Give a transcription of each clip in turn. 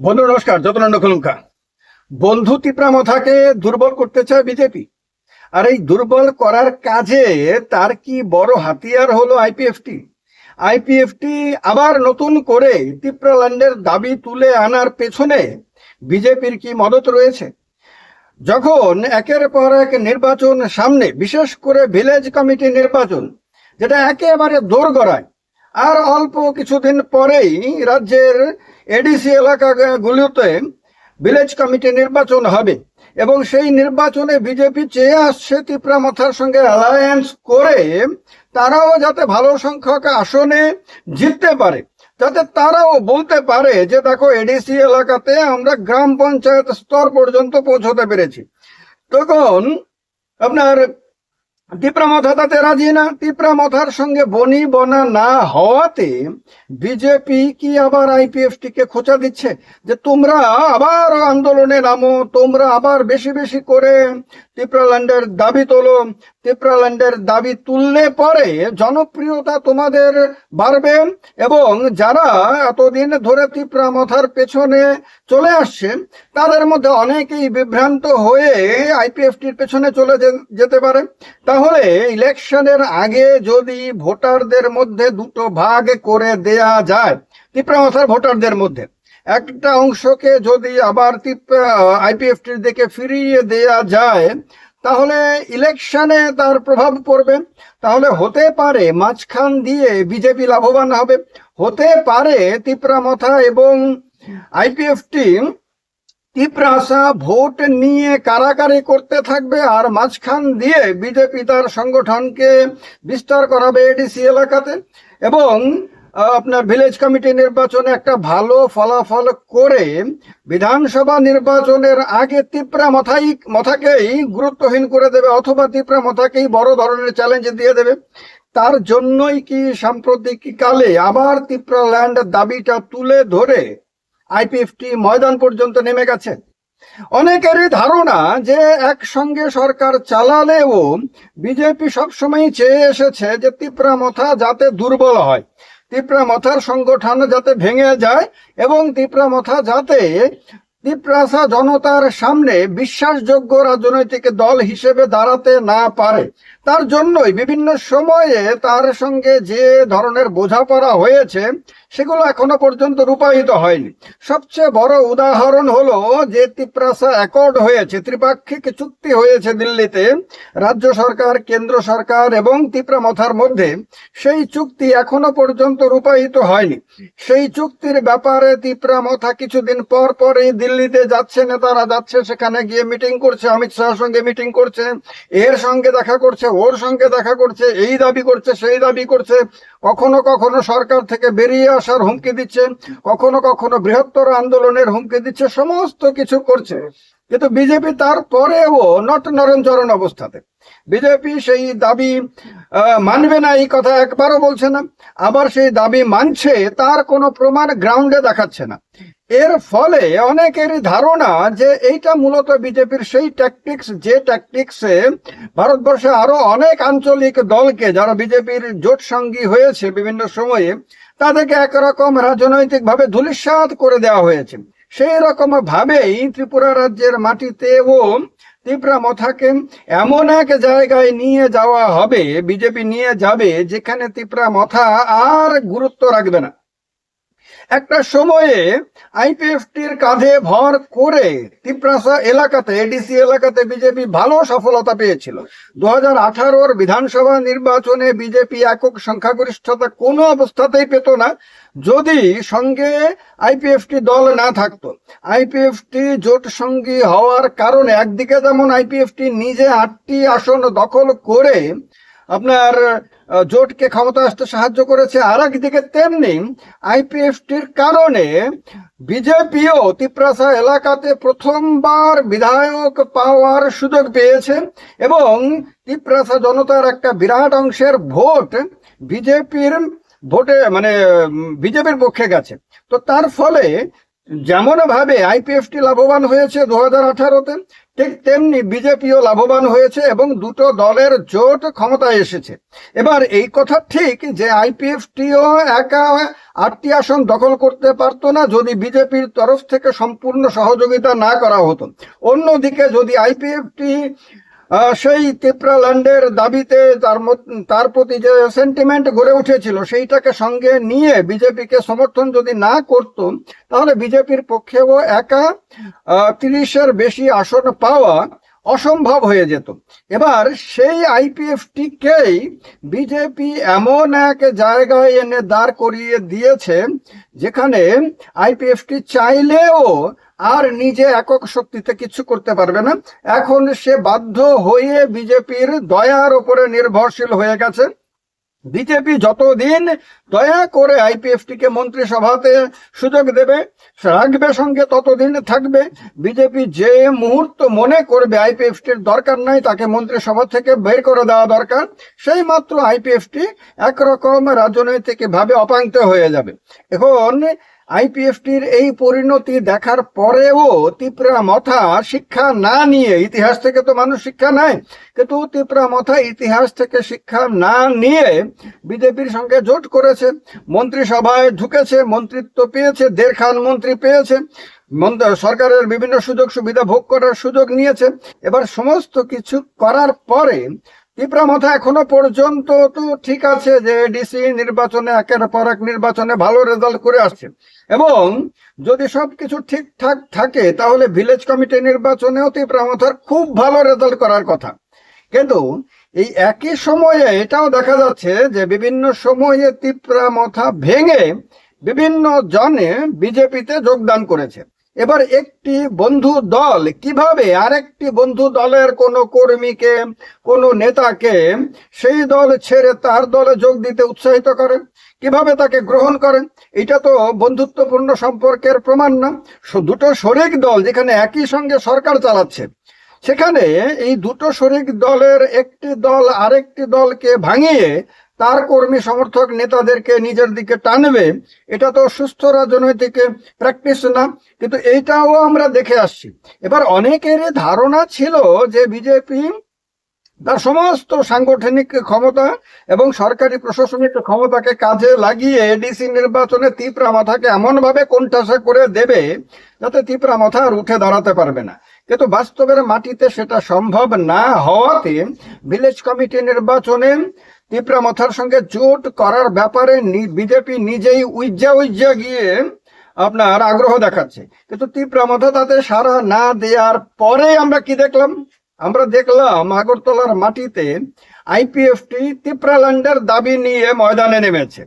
বন্ধু নমস্কার, যতনন্দ কলুঙ্কা। বন্ধু তিপ্রামথাকে দুর্বল করতে চায় বিজেপি। আর এই দুর্বল করার কাজে তার কি বড় হাতিয়ার হলো আইপিএফটি। আইপিএফটি আবার নতুন করে তিপ্রাল্যান্ডের দাবি তুলে আনার পেছনে বিজেপির কি মদত রয়েছে? যখন একের পর এক নির্বাচন সামনে, বিশেষ করে ভিলেজ কমিটি নির্বাচন, যেটা একেবারে দোরগোড়ায়, আর অল্প কিছুদিন পরেই রাজ্যের এডিসি এলাকাগুলোতে ভিলেজ কমিটি নির্বাচন হবে, এবং সেই নির্বাচনে বিজেপি চেয়ে আসছে তিপ্রামথার সঙ্গে অ্যালায়েন্স করে তারাও যাতে ভালো সংখ্যক আসনে জিততে পারে, যাতে তারাও বলতে পারে যে দেখো, এডিসি এলাকাতে আমরা গ্রাম পঞ্চায়েত স্তর পর্যন্ত পৌঁছতে পেরেছি। তখন আপনার তিপ্রামথা তাতে রাজি না। তিপ্রামথার সঙ্গে বনি বনা না হওয়াতে বিজেপি কি আবার আইপিএফটি কে খোঁচা দিচ্ছে যে তোমরা আবার আন্দোলনে নামো, তোমরা আবার বেশি বেশি করে তিপ্রাল্যান্ডের দাবি তোলো। তিপ্রাল্যান্ডের দাবি তুললে পরে জনপ্রিয়তা তোমাদের বাড়বে, এবং যারা এতদিন ধরে তিপ্রামথার পেছনে চলে আসছে তাদের মধ্যে অনেকেই বিভ্রান্ত হয়ে আইপিএফটির পেছনে চলে যেতে পারে। তাহলে ইলেকশনের আগে যদি ভোটারদের মধ্যে দুটো ভাগ করে দেয়া যায়, তিপ্রামথার ভোটারদের মধ্যে একটা অংশকে যদি আবার আইপিএফটির দিকে ফিরিয়ে দেয়া যায়, তাহলে ইলেকশনে তার প্রভাব পড়বে। তাহলে হতে পারে মাঝখান দিয়ে বিজেপি লাভবান হবে, হতে পারে তিপ্রামথা এবং আইপিএফটি তিপ্রাসা ভোট নিয়ে কারাকারি করতে থাকবে, আর মাঝখান দিয়ে বিজেপি তার সংগঠনকে বিস্তার করাবে এডিসি এলাকাতে, এবং আপনার ভিলেজ কমিটি নির্বাচনে একটা ভালো ফলাফল করে বিধানসভা নির্বাচনের আগে তিপ্রামথাকেই গুরুত্বহীন করে দেবে, অথবা তিপ্রামথাকেই বড় ধরনের চ্যালেঞ্জ দিয়ে দেবে। তার জন্যই কি সাম্প্রতিক কালে আবার তিপ্রাল্যান্ড দাবিটা তুলে ধরে আইপিএফটি ময়দান পর্যন্ত নেমে গেছে? অনেকেরই ধারণা যে একসঙ্গে সরকার চালালেও বিজেপি সবসময় চেয়ে এসেছে যে তিপ্রামথা যাতে দুর্বল হয়, তিপ্রামথার সংগঠন যাতে ভেঙে যায়, এবং তিপ্রামথা যাতে তিপ্রাসা জনতার সামনে বিশ্বাসযোগ্য রাজনৈতিক দল হিসেবে দাঁড়াতে না পারে। তার জন্যই বিভিন্ন সময়ে তার সঙ্গে যে ধরনের বোঝাপড়া হয়েছে সেগুলো এখনো পর্যন্ত রূপায়িত হয়নি। সবচেয়ে বড় উদাহরণ হলো যে তিপ্রাসা অ্যাকর্ড হয়েছে, ত্রিপাক্ষিক চুক্তি হয়েছে দিল্লিতে রাজ্য সরকার, কেন্দ্র সরকার এবং তিপ্রামথার মধ্যে। সেই চুক্তি এখনো পর্যন্ত রূপায়িত হয়নি। সেই চুক্তির ব্যাপারে তিপ্রামথা কিছুদিন পর পরই দিল্লিতে যাচ্ছে, নেতারা যাচ্ছে, সেখানে গিয়ে মিটিং করছে, অমিত শাহের সঙ্গে মিটিং করছে, এর সঙ্গে দেখা করছে, ওর সঙ্গে দেখা করছে, এই দাবি করছে, সেই দাবি করছে, কখনো কখনো সরকার থেকে বেরিয়ে আসার হুমকি দিচ্ছে, কখনো কখনো বৃহত্তর আন্দোলনের হুমকি দিচ্ছে, সমস্ত কিছু করছে। কিন্তু বিজেপি তারপরেও নট নরম অবস্থাতে। বিজেপি সেই দাবি মানবে না, এই কথা একবারও বলছে না, আবার সেই দাবি মানছে, তার কোনো প্রমাণ গ্রাউন্ডে দেখাচ্ছে না। এর ফলে অনেকেরই ধারণা যে এইটা মূলত বিজেপির সেই ট্যাকটিক্স, যে ট্যাকটিক্সে ভারতবর্ষে আরো অনেক আঞ্চলিক দলকে, যারা বিজেপির জোট সঙ্গী হয়েছে বিভিন্ন সময়ে, তাদেরকে একরকম রাজনৈতিকভাবে ধূলিসাৎ করে দেওয়া হয়েছে। সেই রকম ভাবেই ত্রিপুরা রাজ্যের মাটিতেও তিপ্রামথাকে এমন এক জায়গায় নিয়ে যাওয়া হবে, বিজেপি নিয়ে যাবে, যেখানে তিপ্রামথা আর গুরুত্ব রাখবে না। একটা সময়ে আইপিএফটির কাঁধে ভর করে তিপ্রাসা এলাকাতে, এডিসি এলাকাতে বিজেপি ভালো সফলতা পেয়েছিল। 2018 বিধানসভা নির্বাচনে বিজেপি একক সংখ্যাগরিষ্ঠতা কোনো অবস্থাতেই পেত না যদি সঙ্গে আইপিএফটি দল না থাকতো। আইপিএফটি জোট সঙ্গী হওয়ার কারণে একদিকে যেমন আইপিএফটি নিজে 8টি আসন দখল করে আপনার জোটকে ক্ষমতা আসতে সাহায্য করেছে, আর একদিকে তেমনি আইপিএফটির কারণে বিজেপিও তিপ্রাসা এলাকাতে প্রথমবার বিধায়ক পাওয়ার সুযোগ পেয়েছে, এবং তিপ্রাসা জনতার একটা বিরাট অংশের ভোট বিজেপির ভোটে, মানে বিজেপির পক্ষে গেছে। তো তার ফলে যেমন ভাবে আইপিএফটি লাভবান হয়েছে 2018-তে, ঠিক তেমনি বিজেপিও লাভবান হয়েছে এবং দুটো দলের জোট ক্ষমতায় এসেছে। এবার এই কথা ঠিক যে আইপিএফটিও একা 8টি আসন দখল করতে পারতো না যদি বিজেপির তরফ থেকে সম্পূর্ণ সহযোগিতা না করা হতো। অন্যদিকে যদি আইপিএফটি সেই ত্রিপুরাল্যান্ডের দাবিতে তার প্রতি যে সেন্টিমেন্ট গড়ে উঠেছিল সেইটাকে সঙ্গে নিয়ে বিজেপিকে সমর্থন যদি না করত, তাহলে বিজেপির পক্ষেও একা 30-এর বেশি আসন পাওয়া অসম্ভব হয়ে যেত। এবার সেই আইপিএফটিকেই বিজেপি এমন এক জায়গায় এনে দাঁড় করিয়ে দিয়েছে যেখানে আইপিএফটি চাইলেও আর নিজে একক শক্তিতে কিছু করতে পারবে না। এখন সে বাধ্য হয়ে বিজেপির দয়ার উপরে নির্ভরশীল হয়ে গেছে। বিজেপি যতদিন দয়া করে আইপিএফটিকে মন্ত্রিসভাতে সুযোগ দেবে রাখবে সঙ্গে, ততদিন থাকবে। বিজেপি যে মুহূর্ত মনে করবে আইপিএফটির দরকার নাই, তাকে মন্ত্রিসভা থেকে বের করে দেওয়া দরকার, সেই মাত্র আইপিএফটি একরকম রাজনৈতিকভাবে অপাঙ্ক্ত হয়ে যাবে। এখন আইপিএফটির এই পরিণতি দেখার পরেও তীব্রামথা শিক্ষা না নিয়ে, ইতিহাস থেকে তো মানুষ শিক্ষা নেয়, কিন্তু তীব্রামথা ইতিহাস থেকে শিক্ষা না নিয়ে বিজেপির সঙ্গে জোট করেছে, মন্ত্রিসভায় ঢুকেছে, মন্ত্রিত্ব পেয়েছে, 1.5 খান মন্ত্রী পেয়েছে, সরকারের বিভিন্ন সুযোগ সুবিধা ভোগ করার সুযোগ নিয়েছে। এবার সমস্ত কিছু করার পরে তীব্রামথা এখনো পর্যন্ত তো ঠিক আছে যে ডিসি নির্বাচনে একের পর এক নির্বাচনে ভালো রেজাল্ট করে আসছে, এবং যদি সবকিছু ঠিকঠাক থাকে তাহলে ভিলেজ কমিটি নির্বাচনেও তীব্রামথার খুব ভালো রেজাল্ট করার কথা। কিন্তু এই একই সময়ে এটাও দেখা যাচ্ছে যে বিভিন্ন সময়ে তীব্রামথা ভেঙে বিভিন্ন জনে বিজেপিতে যোগদান করেছে। এবার একটি বন্ধু দল কিভাবে আরেকটি বন্ধু দলের কোনো কর্মীকে, কোনো নেতাকে সেই দল ছেড়ে তার দলে যোগ দিতে উৎসাহিত করে, কিভাবে তাকে গ্রহণ করেন? এটা তো বন্ধুত্বপূর্ণ সম্পর্কের প্রমাণ না। দুটো শরিক দল যেখানে একই সঙ্গে সরকার চালাচ্ছে, সেখানে এই দুটো শরিক দলের একটি দল আরেকটি দলকে ভাঙিয়ে তার কর্মী সমর্থক নেতাদেরকে নিজের দিকে টানবে, এটা তো সুস্থ রাজনৈতিক প্র্যাকটিস না। কিন্তু এইটাও আমরা দেখে আসছি। এবার অনেকের ধারণা ছিল যে বিজেপি তার সমস্ত সাংগঠনিক ক্ষমতা এবং সরকারি প্রশাসনিক ক্ষমতাকে কাজে লাগিয়ে এডিসি নির্বাচনে তীব্রামথাকে এমনভাবে কোণঠাসা করে দেবে যাতে তীব্রামথা আর উঠে দাঁড়াতে পারবে না। কিন্তু বাস্তবের মাটিতে সেটা সম্ভব না হওয়াতে ভিলেজ কমিটি নির্বাচনে তীব্রামথার সঙ্গে জোট করার ব্যাপারে বিজেপি নিজেই উইজ্জা গিয়ে আপনার আগ্রহ দেখাচ্ছে। কিন্তু তীব্রামথা তাতে সাড়া না দেওয়ার পরে আমরা কি দেখলাম? আমরা দেখলাম আগরতলার মাটিতে আইপিএফটি ত্রিপুরাল্যান্ডের দাবি নিয়ে ময়দানে নেমেছে।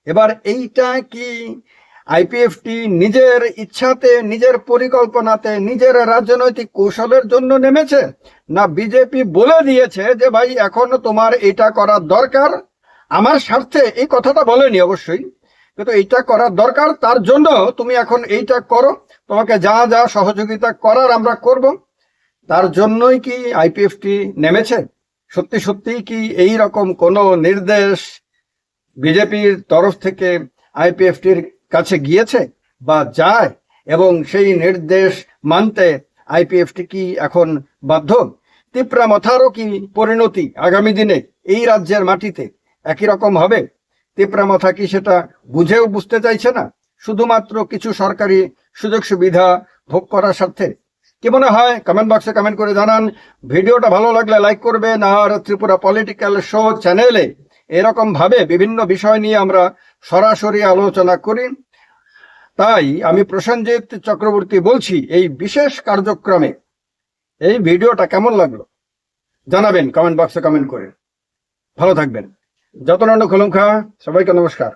এবার এইটা কি আইপিএফটি নিজের ইচ্ছাতে, নিজের পরিকল্পনাতে, নিজের রাজনৈতিক কৌশলের জন্য নেমেছে, না বিজেপি বলে দিয়েছে যে ভাই এখন তোমার এটা করার দরকার, আমার স্বার্থে? এই কথাটা বলেনি অবশ্যই, কিন্তু এইটা করার দরকার, তার জন্য তুমি এখন এইটা করো, তোমাকে যা যা সহযোগিতা করার আমরা করব। তার জন্যই কি আইপিএফটি নেমেছে? সত্যি সত্যিই কি এই রকম কোনো নির্দেশ বিজেপির তরফ থেকে আইপিএফটির কাছে গিয়েছে বা যায়, এবং সেই নির্দেশ মানতে আইপিএফটি কি এখন বাধ্য? তীব্রামথারও কি পরিণতি আগামী দিনে এই রাজ্যের মাটিতে একই রকম হবে? তীব্রামথা কি সেটা বুঝেও বুঝতে চাইছে না, শুধুমাত্র কিছু সরকারি সুযোগ সুবিধা ভোগ করার স্বার্থে? কি মনে হয় কমেন্ট বক্সে কমেন্ট করে জানান। ভিডিওটা ভালো লাগলে লাইক করবেন। আর ত্রিপুরা পলিটিক্যাল শো চ্যানেলে এরকম ভাবে বিভিন্ন বিষয় নিয়ে আমরা সরাসরি আলোচনা করি। তাই আমি প্রসেনজিৎ চক্রবর্তী বলছি, এই বিশেষ কার্যক্রমে এই ভিডিওটা কেমন লাগলো জানাবেন কমেন্ট বক্সে কমেন্ট করে। ভালো থাকবেন। যতনন্দ খোলংখা, সবাইকে নমস্কার।